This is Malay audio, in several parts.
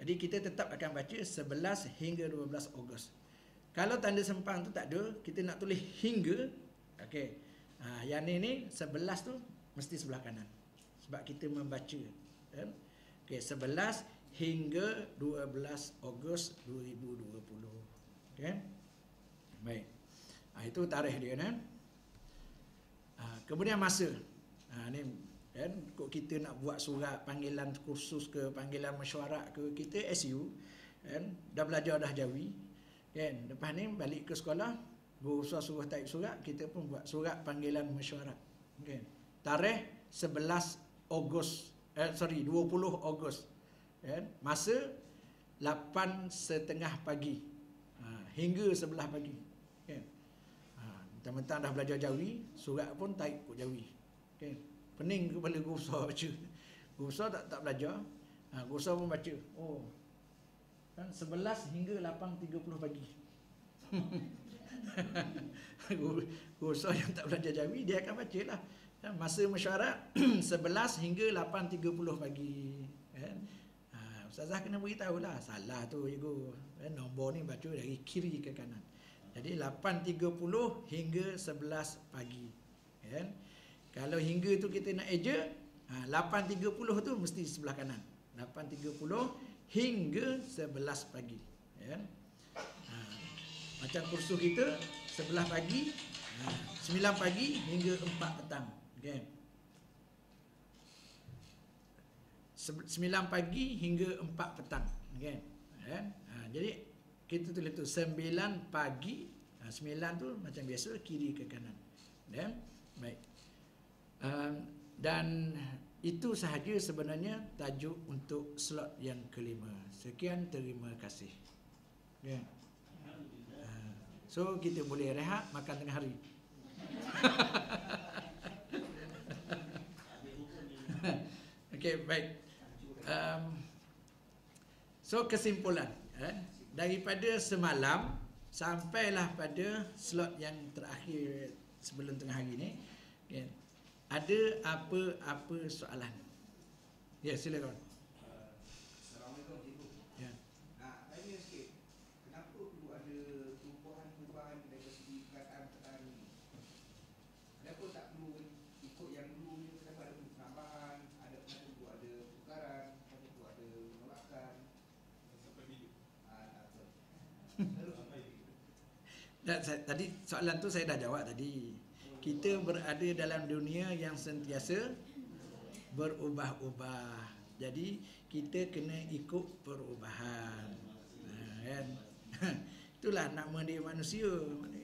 Jadi kita tetap akan baca 11 hingga 12 Ogos. Kalau tanda sempang tu tak ada, kita nak tulis hingga. Okey. Yang ni 11 tu mesti sebelah kanan. Sebab kita membaca, kan? Okey, 11 hingga 12 Ogos 2020. Okey. Baik. Itu tarikh dia, kan? Kemudian masa. Ni kan, kok kita nak buat surat panggilan kursus ke, panggilan mesyuarat ke, kita SU kan, dah belajar dah Jawi kan, lepas ni balik ke sekolah, guru besar suruh type surat, kita pun buat surat panggilan mesyuarat kan. Tarikh 11 Ogos 20 Ogos kan, masa 8:30 pagi hingga 11 pagi kan. Mentang-mentang dah belajar Jawi, surat pun type kot Jawi kan. Pening kepala guru besar baca. Guru besar tak belajar. Guru besar pun baca. Oh. Kan 11 hingga 8:30 pagi. Guru besar yang tak belajar Jawi, dia akan bacalah. Masa mesyuarat 11 hingga 8:30 pagi. Kan? Ustazah kena beritahu lah. Salah tu cikgu. Nombor ni baca dari kiri ke kanan. Jadi 8:30 hingga 11 pagi. Kan? Kalau hingga tu kita nak eja, 8:30 tu mesti sebelah kanan. 8:30 hingga 11 pagi. Ya. Macam kursus kita, 11 pagi, 9 pagi hingga 4 petang. Okay. 9 pagi hingga 4 petang. Okay. Ya. Jadi, kita tulis tu 9 pagi, 9 tu macam biasa, kiri ke kanan. Ya. Baik. Dan itu sahaja sebenarnya tajuk untuk slot yang kelima. Sekian, terima kasih. Okay. So kita boleh rehat makan tengah hari. Okey, baik. So kesimpulan, daripada semalam sampailah pada slot yang terakhir sebelum tengah hari ni, okay. Ada apa-apa soalan? Ya, silakan. Assalamualaikum cikgu. Ya. Nak tanya sikit, kenapa perlu ada perubahan dari segi perkataan ini? Kenapa tak perlu ikut yang dulu ni? Kenapa ada penambahan? Kenapa perlu ada pertukaran? Kenapa perlu ada penolakan? Seperti itu. Tadi soalan tu saya dah jawab tadi. Kita berada dalam dunia yang sentiasa berubah-ubah. Jadi kita kena ikut perubahan. Kan? Itulah nama dia manusia.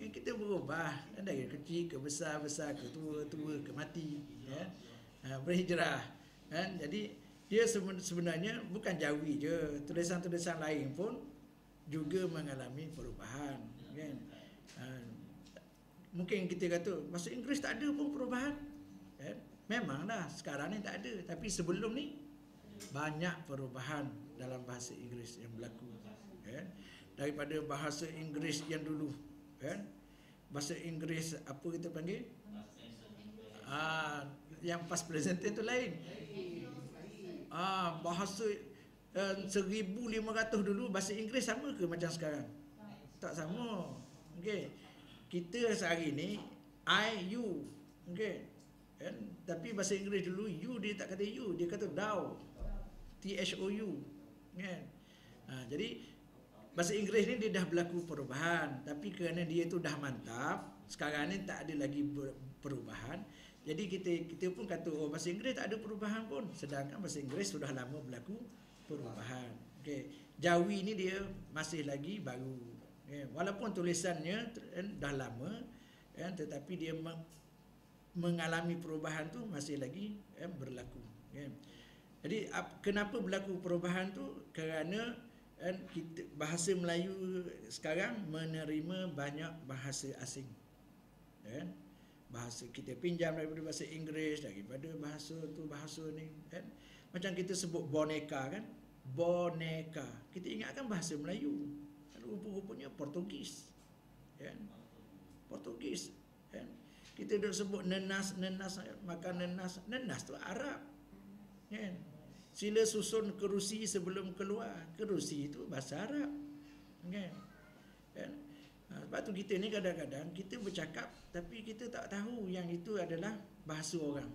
Kita berubah dari kecil ke besar, besar ke tua, tua ke mati. Ya? Berhijrah. Kan? Jadi dia sebenarnya bukan Jawi je. Tulisan-tulisan lain pun juga mengalami perubahan. Kan? Mungkin kita kata bahasa Inggeris tak ada pun perubahan. Memanglah sekarang ni tak ada, tapi sebelum ni banyak perubahan dalam bahasa Inggeris yang berlaku. Daripada bahasa Inggeris yang dulu, bahasa Inggeris apa kita panggil? Yang past present tu lain. Bahasa 1500 dulu bahasa Inggeris sama ke macam sekarang? Tak sama. Okey. Kita sehari ni I, you. Okey. Kan? Tapi bahasa Inggeris dulu you dia tak kata you, dia kata thou. THOU. Kan? Jadi bahasa Inggeris ni dia dah berlaku perubahan, tapi kerana dia tu dah mantap, sekarang ni tak ada lagi perubahan. Jadi kita pun kata bahasa Inggeris tak ada perubahan pun, sedangkan bahasa Inggeris sudah lama berlaku perubahan. Okey. Jawi ni dia masih lagi baru. Walaupun tulisannya dah lama, tetapi dia mengalami perubahan tu masih lagi berlaku. Jadi kenapa berlaku perubahan tu? Kerana bahasa Melayu sekarang menerima banyak bahasa asing. Bahasa kita pinjam daripada bahasa Inggeris, daripada bahasa ni. Macam kita sebut boneka kan, boneka. Kita ingatkan bahasa Melayu. Rupa-rupanya Portugis. Portugis. Kita dah sebut nenas, makan nenas. Nenas tu Arab. Sila susun kerusi sebelum keluar. Kerusi itu bahasa Arab. Kan? Kan? Sebab tu kita ni kadang-kadang kita bercakap tapi kita tak tahu yang itu adalah bahasa orang.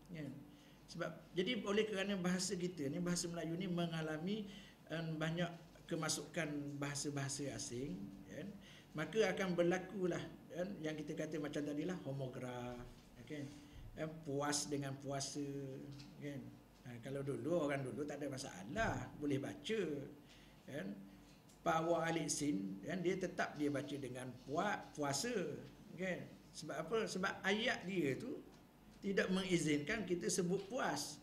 Kan? Sebab jadi oleh kerana bahasa kita ni, bahasa Melayu ni mengalami banyak kemasukan bahasa-bahasa asing, kan? Maka akan berlakulah kan, yang kita kata macam tadilah homograf, kan? Puas dengan puasa, kan? Kalau dulu orang dulu tak ada masalah, boleh baca, kan? Pawa alik sin, kan, dia tetap dia baca dengan puasa, kan? Sebab apa? Sebab ayat dia tu tidak mengizinkan kita sebut puas.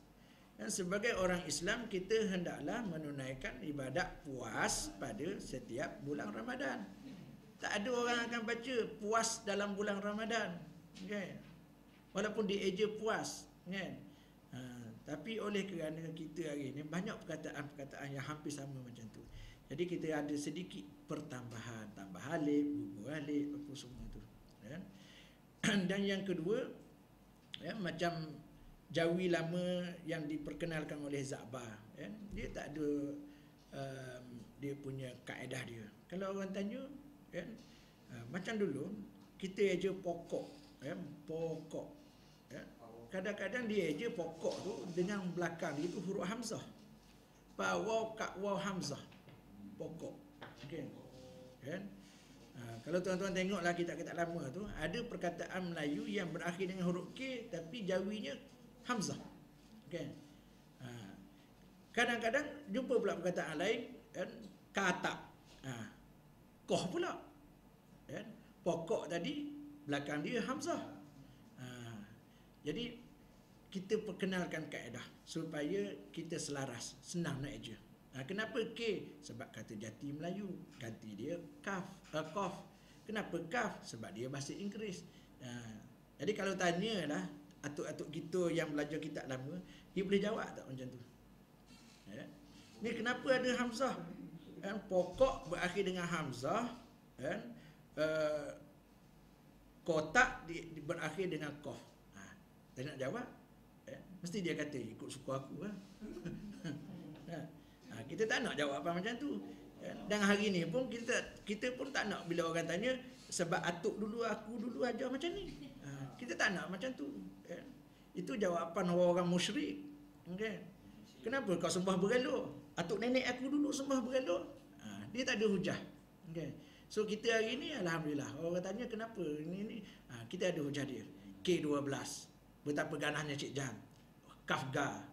Dan sebagai orang Islam, kita hendaklah menunaikan ibadat puas pada setiap bulan Ramadan. Tak ada orang akan baca puas dalam bulan Ramadan, kan? Walaupun dia eja puas, kan? Tapi oleh kerana kita hari ini banyak perkataan-perkataan yang hampir sama macam tu, jadi kita ada sedikit pertambahan, tambah alif, gugur alif, apa semua tu, kan? Dan yang kedua, ya, macam Jawi lama yang diperkenalkan oleh Za'bar, kan? Dia tak ada dia punya kaedah dia. Kalau orang tanya, kan, macam dulu kita eja pokok, kan? Pokok, kan? Kadang-kadang dia eja pokok tu dengan belakang itu huruf hamzah. Pa waw ka waw hamzah. Pokok. Okay. Kan? Kalau tuan-tuan tengoklah kitab-kitab lama tu, ada perkataan Melayu yang berakhir dengan huruf K tapi jawinya hamzah. Okay. Kadang-kadang jumpa pula perkataan lain, kan, kata. Koh pula. Kan? Pokok tadi belakang dia hamzah. Jadi kita perkenalkan kaedah supaya kita selaras, senang nak eja. Kenapa K? Sebab kata jati Melayu, ganti dia kaf, qaf. Kenapa kaf? Sebab dia bahasa Inggeris. Jadi kalau tanyalah atuk-atuk kita yang belajar kitab lama, dia boleh jawab tak macam tu? Ni kenapa ada hamzah? Kan, pokok berakhir dengan hamzah, kan? Kotak berakhir dengan qaf. Dia nak jawab, mesti dia kata ikut suku aku kan. Kita tak nak jawab apa macam tu. Dan hari ni pun kita pun tak nak bila orang tanya sebab atuk dulu aku dulu ajar macam ni. Kita tak nak macam tu. Itu jawapan orang musyrik. Okay. Kenapa kau sembah berelok? Atuk nenek aku dulu sembah berelok. Dia tak ada hujah. Okay. So kita hari ni alhamdulillah orang tanya kenapa ni kita ada hujah dia. K12. Betapa ganahnya Cik Jan. Kafga.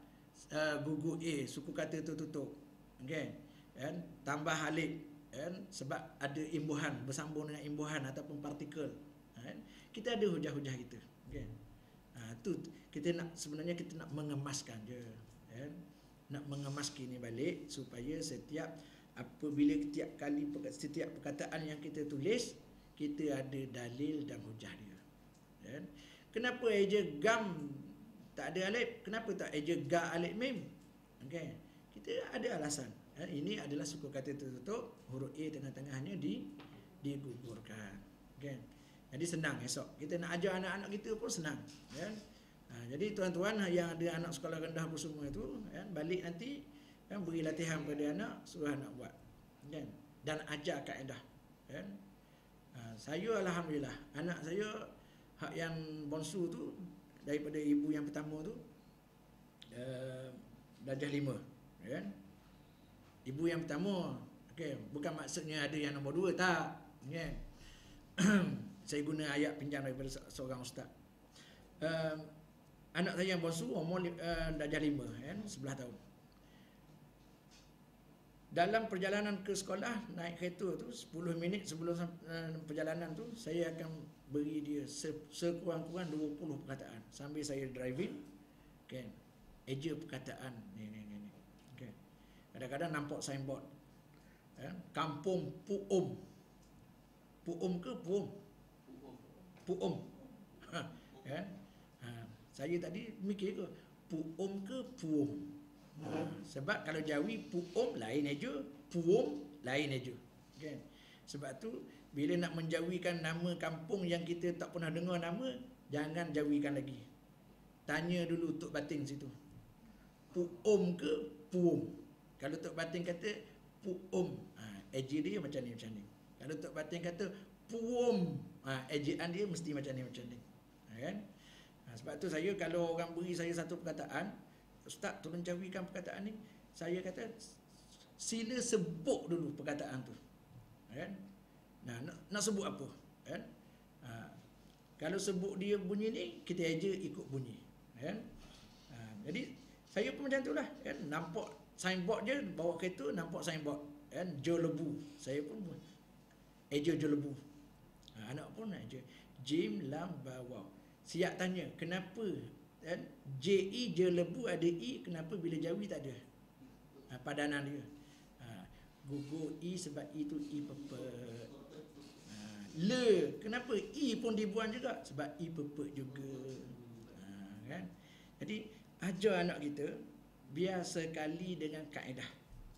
Gugu A, suku kata tertutup. Okay. Kan? Tambah alif, kan? Sebab ada imbuhan, bersambung dengan imbuhan ataupun partikel. Kan? Kita ada hujah-hujah kita. Okay. Tu kita nak, sebenarnya kita nak mengemaskan je, kan? Nak mengemaskan ini balik supaya setiap apabila setiap perkataan yang kita tulis, kita ada dalil dan hujah dia. Kan? Kenapa eja gam tak ada alif? Kenapa tak eja ga alif mim? Okay. Kita ada alasan. Ini adalah suku kata tertutup, huruf A tengah-tengahnya digugurkan. Okay. Jadi senang esok. Kita nak ajar anak-anak kita pun senang. Kan? Jadi tuan-tuan yang ada anak sekolah rendah pun semua itu, kan, balik nanti, kan, beri latihan pada anak, suruh anak buat. Kan? Dan ajar kaedah. Kan? Saya alhamdulillah, anak saya hak yang bonsu tu daripada ibu yang pertama tu darjah 5, kan? Ibu yang pertama, okey, bukan maksudnya ada yang nombor 2, tak, kan? Saya guna ayat pinjam daripada seorang ustaz. Anak saya yang bonsu umur darjah 5, kan, 11 tahun. Dalam perjalanan ke sekolah naik kereta tu 10 minit sebelum perjalanan tu, saya akan beri dia sekurang-kurang 20 perkataan sambil saya driving, kan, eja perkataan ni. Okay. Kadang-kadang nampak signboard, kan, kampung Pu'um. Pu'um ke Pu'um? Pu'um. Kan? Saya tadi mikir ke Pu'um ke Pu'um? Sebab kalau Jawi Pu'um lain eja, Pu'um lain eja. Kan? Sebab tu bila nak menjawikan nama kampung yang kita tak pernah dengar nama, jangan jawikan lagi. Tanya dulu Tok Batin situ. puum ke puum. Kalau Tok Batin kata puum, ejaan dia macam ni, macam ni. Kalau Tok Batin kata puum, ejaan dia mesti macam ni, macam ni. Kan? Sebab tu saya, kalau orang beri saya satu perkataan, Ustaz tolong jawikan perkataan ni, saya kata sila sebut dulu perkataan tu. Kan? Nah, nak sebut apa? Kan? Kalau sebut dia bunyi ni, kita eja ikut bunyi. Kan? Jadi saya pun macam tu lah. Kan? Nampak signboard je, bawa kereta nampak signboard. Kan? Jo lebu. Saya pun eja jo lebu. Anak pun eja. Jim lam bawa. Siap tanya, kenapa? Kan? JE je lebu ada I, kenapa bila Jawi tak ada? Padanan dia. Gugur I sebab I tu I pepet. Le, kenapa I pun dibuang juga? Sebab I pepet juga. Kan? Jadi ajar anak kita biar sekali dengan kaedah,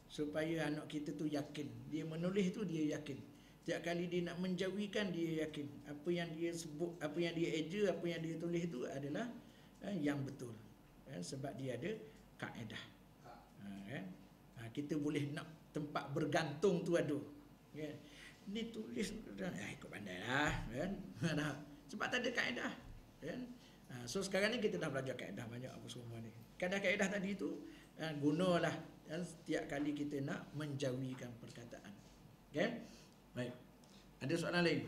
supaya anak kita tu yakin. Dia menulis tu dia yakin. Setiap kali dia nak menjawikan dia yakin. Apa yang dia sebut, apa yang dia eja, apa yang dia tulis tu adalah yang betul. Sebab dia ada kaedah. Kan? Kita boleh nak tempat bergantung tu ada. Kan? Ni tulis ikut pandai lah. Kan? Sebab tak ada kaedah. Kan? So sekarang ni kita dah belajar kaedah banyak apa semua ni. Kaedah-kaedah tadi tu gunalah setiap kali kita nak menjawikan perkataan. Okay? Baik. Ada soalan lain?